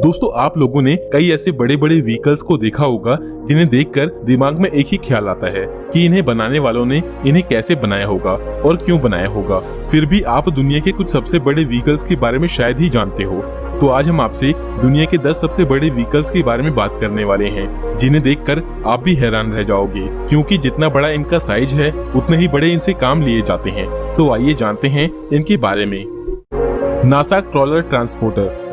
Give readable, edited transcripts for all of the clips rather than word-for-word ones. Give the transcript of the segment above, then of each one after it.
दोस्तों आप लोगों ने कई ऐसे बड़े बड़े व्हीकल्स को देखा होगा जिन्हें देखकर दिमाग में एक ही ख्याल आता है कि इन्हें बनाने वालों ने इन्हें कैसे बनाया होगा और क्यों बनाया होगा। फिर भी आप दुनिया के कुछ सबसे बड़े व्हीकल्स के बारे में शायद ही जानते हो। तो आज हम आपसे दुनिया के 10 सबसे बड़े व्हीकल्स के बारे में बात करने वाले हैं, जिन्हें देखकर आप भी हैरान रह जाओगे, क्योंकि जितना बड़ा इनका साइज है उतने ही बड़े इनसे काम लिए जाते हैं। तो आइए जानते हैं इनके बारे में। NASA crawler transporter.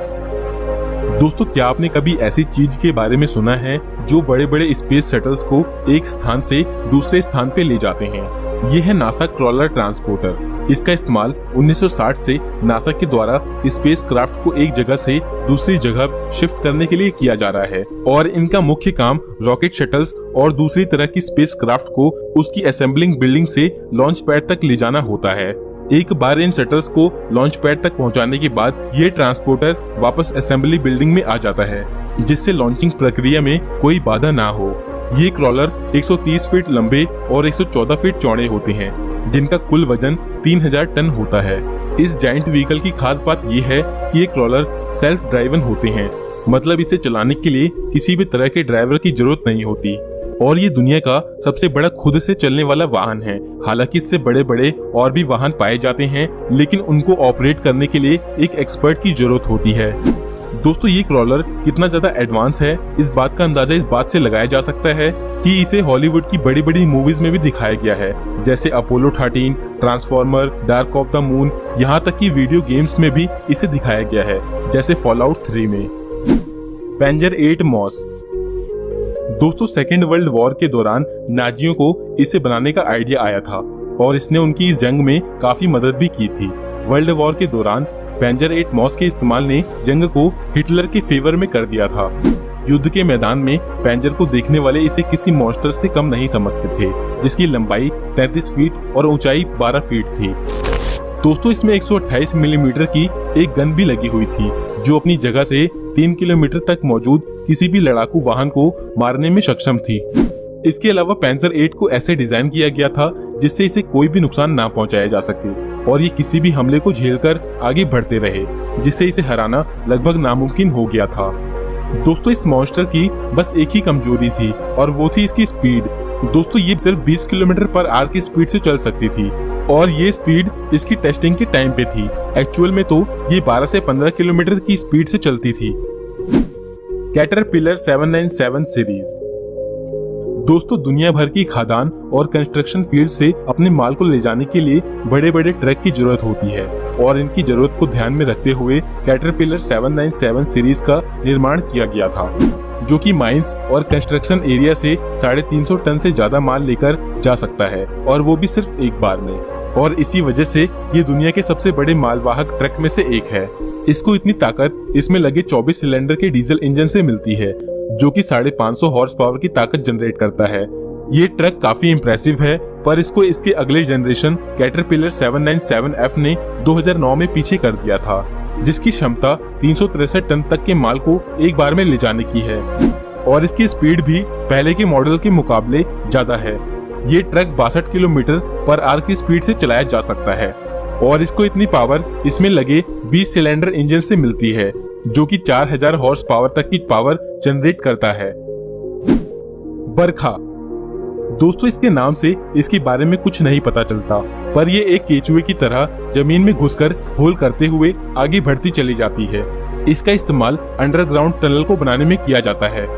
दोस्तों क्या आपने कभी ऐसी चीज के बारे में सुना है जो बड़े बड़े स्पेस शटल्स को एक स्थान से दूसरे स्थान पे ले जाते हैं? ये है नासा क्रॉलर ट्रांसपोर्टर। इसका इस्तेमाल 1960 से नासा के द्वारा स्पेस क्राफ्ट को एक जगह से दूसरी जगह शिफ्ट करने के लिए किया जा रहा है और इनका मुख्य काम रॉकेट शटल्स और दूसरी तरह की स्पेस क्राफ्ट को उसकी असेंबलिंग बिल्डिंग से लॉन्च पैड तक ले जाना होता है। एक बार इन शटल्स को लॉन्च पैड तक पहुंचाने के बाद ये ट्रांसपोर्टर वापस असेंबली बिल्डिंग में आ जाता है, जिससे लॉन्चिंग प्रक्रिया में कोई बाधा ना हो। ये क्रॉलर 130 फीट लंबे और 114 फीट चौड़े होते हैं, जिनका कुल वजन 3000 टन होता है। इस जायंट व्हीकल की खास बात ये है कि ये क्रॉलर सेल्फ ड्राइवन होते हैं, मतलब इसे चलाने के लिए किसी भी तरह के ड्राइवर की जरूरत नहीं होती और ये दुनिया का सबसे बड़ा खुद से चलने वाला वाहन है। हालांकि इससे बड़े बड़े और भी वाहन पाए जाते हैं, लेकिन उनको ऑपरेट करने के लिए एक एक्सपर्ट की जरूरत होती है। दोस्तों ये क्रॉलर कितना ज्यादा एडवांस है, इस बात का अंदाजा इस बात से लगाया जा सकता है कि इसे हॉलीवुड की बड़ी बड़ी मूवीज में भी दिखाया गया है, जैसे Apollo 13, transformer, dark of the moon, यहाँ तक कि वीडियो गेम्स में भी इसे दिखाया गया है, जैसे फॉलआउट 3 में। पेंजर 8 मॉस। दोस्तों सेकेंड वर्ल्ड वॉर के दौरान नाजियों को इसे बनाने का आइडिया आया था और इसने उनकी इस जंग में काफी मदद भी की थी। वर्ल्ड वॉर के दौरान पेंजर 8 मॉस के इस्तेमाल ने जंग को हिटलर के फेवर में कर दिया था। युद्ध के मैदान में पेंजर को देखने वाले इसे किसी मॉन्स्टर से कम नहीं समझते थे, जिसकी लंबाई 33 फीट और ऊंचाई 12 फीट थी। दोस्तों इसमें 128 मिलीमीटर की एक गन भी लगी हुई थी, जो अपनी जगह से 3 किलोमीटर तक मौजूद किसी भी लड़ाकू वाहन को मारने में सक्षम थी। इसके अलावा पेंजर 8 को ऐसे डिजाइन किया गया था जिससे इसे कोई भी नुकसान ना पहुंचाया जा सके और ये किसी भी हमले को झेलकर आगे बढ़ते रहे, जिससे इसे हराना लगभग नामुमकिन हो गया था। दोस्तों इस मॉन्स्टर की बस एक ही कमजोरी थी और वो थी इसकी स्पीड। दोस्तों ये सिर्फ 20 किलोमीटर पर आवर की स्पीड से चल सकती थी और ये स्पीड इसकी टेस्टिंग के टाइम पे थी। एक्चुअल में तो ये 12 से 15 किलोमीटर की स्पीड से चलती थी। Caterpillar 797 series. दोस्तों दुनिया भर की खादान और कंस्ट्रक्शन फील्ड से अपने माल को ले जाने के लिए बड़े बड़े ट्रक की जरूरत होती है और इनकी जरूरत को ध्यान में रखते हुए कैटरपिलर 797 सीरीज का निर्माण किया गया था, जो कि माइंस और कंस्ट्रक्शन एरिया से 350 टन से ज्यादा माल लेकर जा सकता है और वो भी सिर्फ एक बार में। और इसी वजह से ये दुनिया के सबसे बड़े मालवाहक ट्रक में से एक है। इसको इतनी ताकत इसमें लगे 24 सिलेंडर के डीजल इंजन से मिलती है, जो कि 550 हॉर्स पावर की ताकत जनरेट करता है। ये ट्रक काफी इम्प्रेसिव है, पर इसको इसके अगले जनरेशन कैटरपिलर 797F ने 2009 में पीछे कर दिया था, जिसकी क्षमता 363 टन तक के माल को एक बार में ले जाने की है और इसकी स्पीड भी पहले के मॉडल के मुकाबले ज्यादा है। ये ट्रक 62 किलोमीटर पर आवर की स्पीड से चलाया जा सकता है और इसको इतनी पावर इसमें लगे 20 सिलेंडर इंजन से मिलती है, जो कि 4000 हॉर्स पावर तक की पावर जनरेट करता है। बरखा। दोस्तों इसके नाम से इसके बारे में कुछ नहीं पता चलता, पर ये एक केचुए की तरह जमीन में घुसकर होल करते हुए आगे बढ़ती चली जाती है। इसका इस्तेमाल अंडरग्राउंड टनल को बनाने में किया जाता है।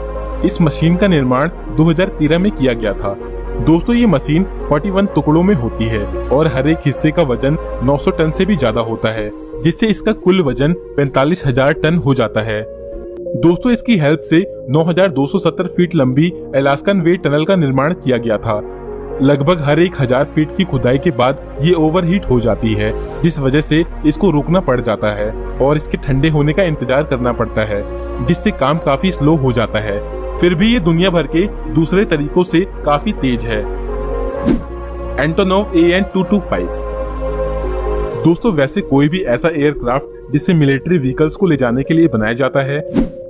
इस मशीन का निर्माण 2013 में किया गया था। दोस्तों ये मशीन 41 टुकड़ों में होती है और हर एक हिस्से का वजन 900 टन से भी ज्यादा होता है, जिससे इसका कुल वजन 45,000 टन हो जाता है। दोस्तों इसकी हेल्प से 9,270 फीट लंबी अलास्कन वे टनल का निर्माण किया गया था। लगभग हर एक 1000 फीट की खुदाई के बाद ये ओवरहीट हो जाती है, जिस वजह से इसको रोकना पड़ जाता है और इसके ठंडे होने का इंतजार करना पड़ता है, जिससे काम काफी स्लो हो जाता है। फिर भी ये दुनिया भर के दूसरे तरीकों से काफी तेज है। Antonov AN-225। दोस्तों वैसे कोई भी ऐसा एयरक्राफ्ट जिसे मिलिट्री व्हीकल्स को ले जाने के लिए बनाया जाता है,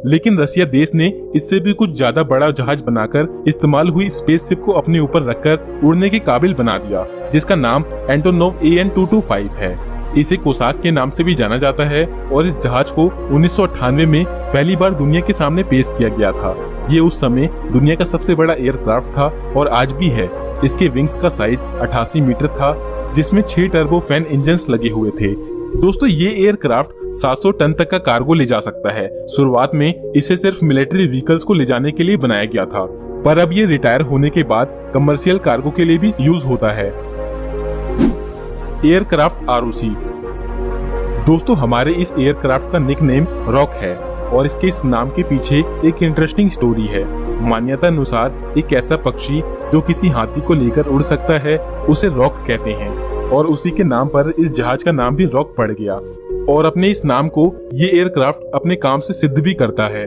लेकिन रसिया देश ने इससे भी कुछ ज्यादा बड़ा जहाज बनाकर इस्तेमाल हुई स्पेसशिप को अपने ऊपर रखकर उड़ने के काबिल बना दिया, जिसका नाम एंटोनोव AN-225 है। इसे कोसाक के नाम से भी जाना जाता है और इस जहाज को 1998 में पहली बार दुनिया के सामने पेश किया गया था। ये उस समय दुनिया का सबसे बड़ा एयरक्राफ्ट था और आज भी है। इसके विंग्स का साइज 88 मीटर था, जिसमें 6 टर्बो फैन इंजन्स लगे हुए थे। दोस्तों ये एयरक्राफ्ट 700 टन तक का कार्गो ले जा सकता है। शुरुआत में इसे सिर्फ मिलिट्री व्हीकल्स को ले जाने के लिए बनाया गया था, पर अब ये रिटायर होने के बाद कमर्शियल कार्गो के लिए भी यूज होता है। Aircraft ROC. दोस्तों हमारे इस एयरक्राफ्ट का निकनेम रॉक है और इसके इस नाम के पीछे एक इंटरेस्टिंग स्टोरी है। मान्यता अनुसार एक ऐसा पक्षी जो किसी हाथी को लेकर उड़ सकता है उसे रॉक कहते हैं और उसी के नाम पर इस जहाज का नाम भी रॉक पड़ गया और अपने इस नाम को ये एयरक्राफ्ट अपने काम से सिद्ध भी करता है।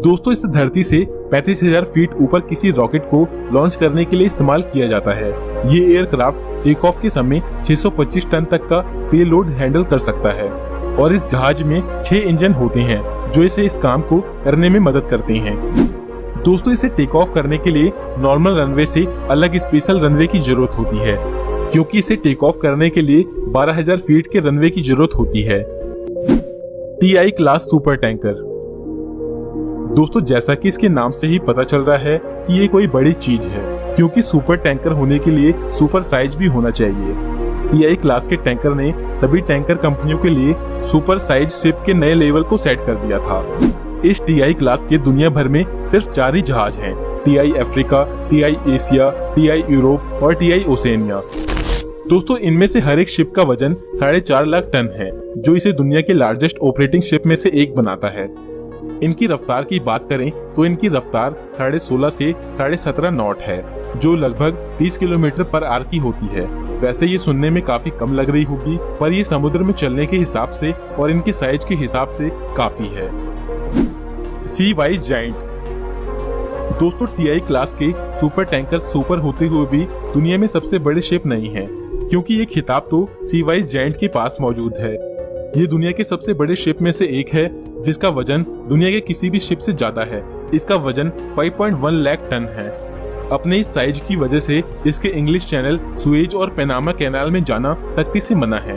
दोस्तों इस धरती से 35,000 फीट ऊपर किसी रॉकेट को लॉन्च करने के लिए इस्तेमाल किया जाता है। ये एयरक्राफ्ट टेक ऑफ के समय 625 टन तक का पेलोड हैंडल कर सकता है और इस जहाज में 6 इंजन होते हैं जो इसे इस काम को करने में मदद करते हैं। दोस्तों इसे टेक ऑफ करने के लिए नॉर्मल रनवे से अलग स्पेशल रनवे की जरूरत होती है, क्योंकि इसे टेक ऑफ करने के लिए 12,000 फीट के रनवे की जरूरत होती है। TI class super tanker. दोस्तों जैसा कि इसके नाम से ही पता चल रहा है कि ये कोई बड़ी चीज है, क्योंकि सुपर टैंकर होने के लिए सुपर साइज भी होना चाहिए। टीआई क्लास के टैंकर ने सभी टैंकर कंपनियों के लिए सुपर साइज शिप के नए लेवल को सेट कर दिया था। इस टीआई क्लास के दुनिया भर में सिर्फ 4 ही जहाज हैं, TI Africa, TI Asia, TI Europe और टीआई ओसेनिया। दोस्तों इनमें से हर एक शिप का वजन 4.5 लाख टन है, जो इसे दुनिया के लार्जेस्ट ऑपरेटिंग शिप में से एक बनाता है। इनकी रफ्तार की बात करें तो इनकी रफ्तार 16.5 से 17.5 नॉट है, जो लगभग 30 किलोमीटर पर आवर की होती है। वैसे ये सुनने में काफी कम लग रही होगी, पर ये समुद्र में चलने के हिसाब से और इनके साइज के हिसाब से काफी है। सी वाइज जायंट। दोस्तों टीआई क्लास के सुपर टैंकर सुपर होते हुए भी दुनिया में सबसे बड़े शिप नहीं हैं, क्योंकि ये खिताब तो सी वाइज जायंट के पास मौजूद है। ये दुनिया के सबसे बड़े शिप में से एक है, जिसका वजन दुनिया के किसी भी शिप से ज्यादा है। इसका वजन 5.1 लाख टन है। अपने इस साइज की वजह से इसके इंग्लिश चैनल, सुएज और पैनामा कैनाल में जाना सख्ती से मना है।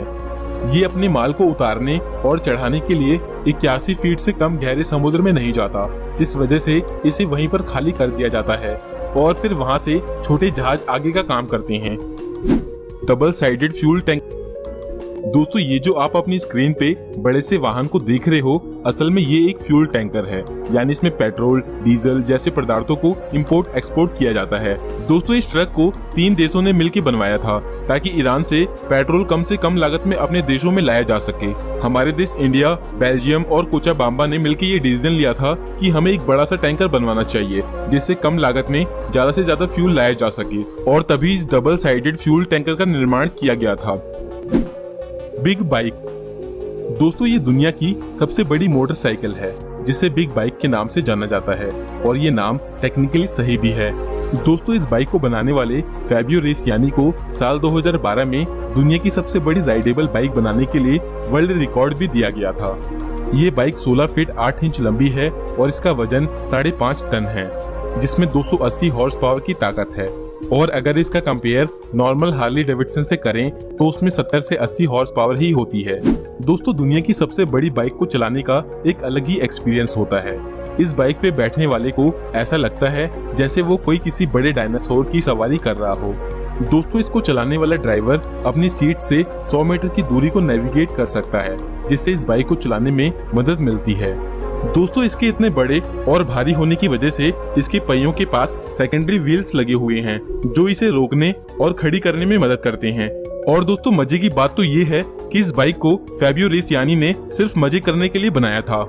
ये अपने माल को उतारने और चढ़ाने के लिए 81 फीट से कम गहरे समुद्र में नहीं जाता, जिस वजह से इसे वहीं पर खाली कर दिया जाता है और फिर वहां से छोटे जहाज आगे का काम करते हैं। Double sided fuel tank. दोस्तों ये जो आप अपनी स्क्रीन पे बड़े से वाहन को देख रहे हो, असल में ये एक फ्यूल टैंकर है, यानी इसमें पेट्रोल, डीजल जैसे पदार्थों को इंपोर्ट एक्सपोर्ट किया जाता है। दोस्तों इस ट्रक को 3 देशों ने मिलकर बनवाया था, ताकि ईरान से पेट्रोल कम से कम लागत में अपने देशों में लाया जा सके। हमारे देश इंडिया, बेल्जियम और कोचाबाम्बा ने मिलकर ये डिसीजन लिया था कि हमें एक बड़ा सा टैंकर बनवाना चाहिए, जिससे कम लागत में ज्यादा से ज्यादा फ्यूल लाया जा सके, और तभी इस डबल साइडेड फ्यूल टैंकर का निर्माण किया गया था। Big bike. दोस्तों ये दुनिया की सबसे बड़ी मोटरसाइकिल है, जिसे बिग बाइक के नाम से जाना जाता है, और ये नाम टेक्निकली सही भी है। दोस्तों इस बाइक को बनाने वाले फैबियो रेसियानी को साल 2012 में दुनिया की सबसे बड़ी राइडेबल बाइक बनाने के लिए वर्ल्ड रिकॉर्ड भी दिया गया था। ये बाइक 16 फीट 8 इंच लंबी है और इसका वजन 5.5 टन है, जिसमें 280 हॉर्स पावर की ताकत है। और अगर इसका कंपेयर नॉर्मल हार्ली डेविडसन से करें तो उसमें 70 से 80 हॉर्स पावर ही होती है। दोस्तों दुनिया की सबसे बड़ी बाइक को चलाने का एक अलग ही एक्सपीरियंस होता है। इस बाइक पे बैठने वाले को ऐसा लगता है जैसे वो कोई किसी बड़े डायनासोर की सवारी कर रहा हो। दोस्तों इसको चलाने वाला ड्राइवर अपनी सीट से 100 मीटर की दूरी को नेविगेट कर सकता है, जिससे इस बाइक को चलाने में मदद मिलती है। दोस्तों इसके इतने बड़े और भारी होने की वजह से इसके पहियों के पास सेकेंडरी व्हील्स लगे हुए हैं, जो इसे रोकने और खड़ी करने में मदद करते हैं। और दोस्तों मजे की बात तो ये है कि इस बाइक को फैबियो रेसियानी ने सिर्फ मजे करने के लिए बनाया था।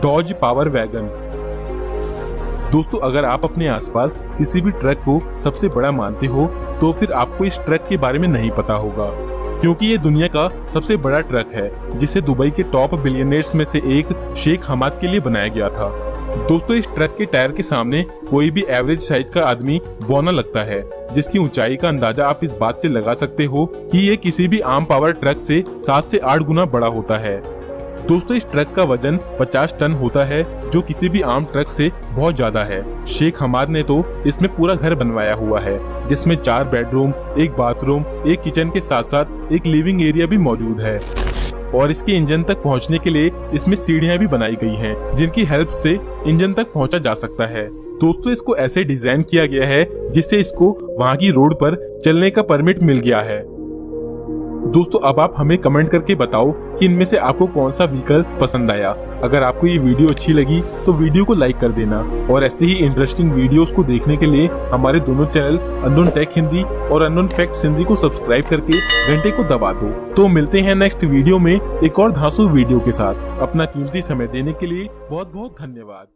Dodge power wagon. दोस्तों अगर आप अपने आसपास किसी भी ट्रक को सबसे बड़ा मानते हो तो फिर आपको इस ट्रक के बारे में नहीं पता होगा, क्योंकि ये दुनिया का सबसे बड़ा ट्रक है, जिसे दुबई के टॉप बिलियनियर्स में से एक शेख हमाद के लिए बनाया गया था। दोस्तों इस ट्रक के टायर के सामने कोई भी एवरेज साइज का आदमी बौना लगता है, जिसकी ऊंचाई का अंदाजा आप इस बात से लगा सकते हो कि ये किसी भी आम पावर ट्रक से 7 से 8 गुना बड़ा होता है। दोस्तों इस ट्रक का वजन 50 टन होता है, जो किसी भी आम ट्रक से बहुत ज्यादा है। शेख हमाद ने तो इसमें पूरा घर बनवाया हुआ है, जिसमें 4 बेडरूम, 1 बाथरूम, 1 किचन के साथ साथ एक लिविंग एरिया भी मौजूद है। और इसके इंजन तक पहुंचने के लिए इसमें सीढ़ियां भी बनाई गई हैं, जिनकी हेल्प से इंजन तक पहुंचा जा सकता है। दोस्तों इसको ऐसे डिजाइन किया गया है जिससे इसको वहां की रोड पर चलने का परमिट मिल गया है। दोस्तों अब आप हमें कमेंट करके बताओ कि इनमें से आपको कौन सा व्हीकल पसंद आया। अगर आपको ये वीडियो अच्छी लगी तो वीडियो को लाइक कर देना, और ऐसे ही इंटरेस्टिंग वीडियोस को देखने के लिए हमारे दोनों चैनल अननोन टेक हिंदी और अननोन फैक्ट्स हिंदी को सब्सक्राइब करके घंटे को दबा दो। तो मिलते हैं नेक्स्ट वीडियो में एक और धांसू वीडियो के साथ। अपना कीमती समय देने के लिए बहुत बहुत धन्यवाद।